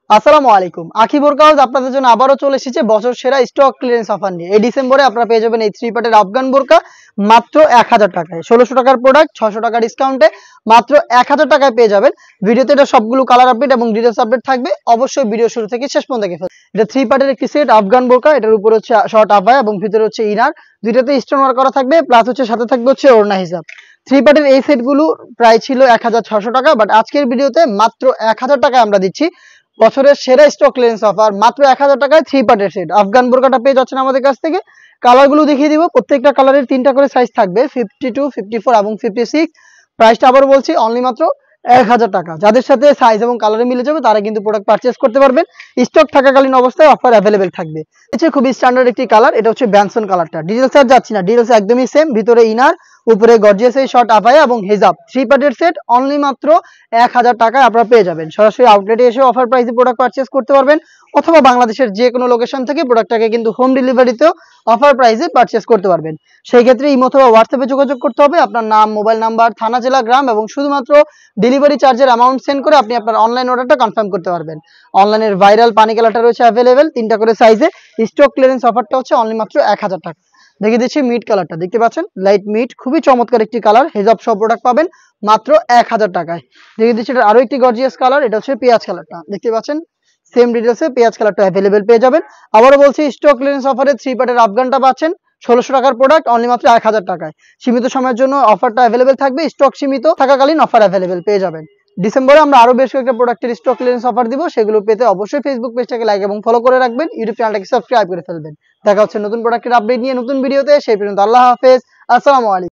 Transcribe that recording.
আসসালামু আলাইকুম। আখি বোরকা হাউস আপনাদের জন্য আবারও চলে এসেছে বছর সেরা স্টক ক্লিয়ারেন্স অফার নিয়ে। এই ডিসেম্বরে আপনারা পেয়ে যাবেন এই 3 পার্টের আফগান বোরকা মাত্র ১,০০০ টাকায়। ১৬০০ টাকার প্রোডাক্ট ৬০০ টাকা ডিসকাউন্টে মাত্র ১,০০০ টাকায় পেয়ে যাবেন। ভিডিওতে এটা সবগুলো কালার আপডেট এবং ডিটেইলস আপডেট থাকবে। অবশ্যই ভিডিও শুরু থেকে শেষ পর্যন্ত দেখে ফেলুন। এটা 3 পার্টের একটি সেট আফগান বোরকা। এটার উপরে হচ্ছে শর্ট আবায়া এবং ভিতরে হচ্ছে ইনার। দুইটাতে স্টোন ওয়ার্ক করা থাকবে, প্লাস হচ্ছে সাথে থাকবে হচ্ছে ওড়না হিজাব। 3 পার্টের এই সেটগুলো প্রায় ছিল ১,৬০০ টাকা, বাট আজকের ভিডিওতে মাত্র ১,০০০ টাকায় আমরা দিচ্ছি বছরের সেরা স্টক ক্লিয়ারেন্স অফার। মাত্র ১,০০০ টাকায় 3 পার্টের সেট আফগান বোরকাটা পেয়ে যাচ্ছেন আমাদের কাছ থেকে। কালারগুলো দেখিয়ে দিব। প্রত্যেকটা কালারের ৩টা করে সাইজ থাকবে, 52, 54 এবং 56। প্রাইসটা আবারও বলছি, অনলি মাত্র ১,০০০ টাকা। যাদের সাথে সাইজ এবং কালারে মিলে যাবে তারা কিন্তু প্রোডাক্ট পারচেজ করতে পারবেন। স্টক থাকাকালীন অবস্থায় অফার অ্যাভেলেবেল থাকবে। হচ্ছে খুবই স্ট্যান্ডার্ড একটি কালার, এটা হচ্ছে ব্যানসন কালারটা। ডিটেইলস আর যাচ্ছি না, ডিটেইলস একদমই সেম। ভিতরে ইনার, উপরে গর্জিয়াস এই শর্ট আবায়া এবং হিজাব। 3 পার্টের সেট অনলি মাত্র ১,০০০ টাকায় আপনারা পেয়ে যাবেন। সরাসরি আউটলেটে এসে অফার প্রাইসে প্রোডাক্ট পারচেজ করতে পারবেন, অথবা বাংলাদেশের যে কোনো লোকেশন থেকে প্রোডাক্টটাকে কিন্তু হোম ডেলিভারিতেও অফার প্রাইসে পারচেজ করতে পারবেন। সেই ক্ষেত্রে ইমো অথবা হোয়াটসঅ্যাপে যোগাযোগ করতে হবে। আপনার নাম, মোবাইল নাম্বার, থানা, জেলা, গ্রাম এবং শুধুমাত্র ডেলিভারি চার্জের অ্যামাউন্ট সেন্ড করে আপনি আপনার অনলাইন অর্ডারটা কনফার্ম করতে পারবেন। অনলাইনের ভাইরাল পানি কালারটা রয়েছে অ্যাভেলেবেল 3টা করে সাইজে। স্টক ক্লিয়ারেন্স অফারটা হচ্ছে অনলি মাত্র ১,০০০ টাকা। দেখিয়ে দিচ্ছি মিড কালারটা, দেখতে পাচ্ছেন লাইট মিড, খুবই চমৎকার একটি কালার। হিজাব সব প্রোডাক্ট পাবেন মাত্র ১,০০০ টাকায়। দেখিয়ে দিচ্ছি এটা আরো একটি গর্জিয়াস কালার, এটা হচ্ছে পেঁয়াজ কালারটা। দেখতে পাচ্ছেন সেম ডিটেলসে পেঁয়াজ কালারটা অ্যাভেলেবেল পেয়ে যাবেন। আবারও বলছি, স্টক ক্লিয়ারেন্স অফারে 3 পার্টের আফগানটা পাচ্ছেন ১৬০০ টাকার প্রোডাক্ট অনলি মাত্র ১,০০০ টাকায়। সীমিত সময়ের জন্য অফারটা অ্যাভেলেবেল থাকবে, স্টক সীমিত থাকাকালীন অফার অ্যাভেলেবেল পেয়ে যাবেন। ডিসেম্বরে আমরা আরো বেশ কয়েকটা প্রোডাক্টের স্টক ক্লিয়ারেন্স অফার দিব, সেগুলো পেতে অবশ্যই ফেসবুক পেজটাকে লাইক এবং ফলো করে রাখবেন, ইউটিউব চ্যানেলটাকে সাবস্ক্রাইব করে ফেলবেন। দেখা হচ্ছে নতুন প্রোডাক্টের আপডেট নিয়ে নতুন ভিডিওতে। সেই পর্যন্ত আল্লাহ হাফেজ, আসসালামু আলাইকুম।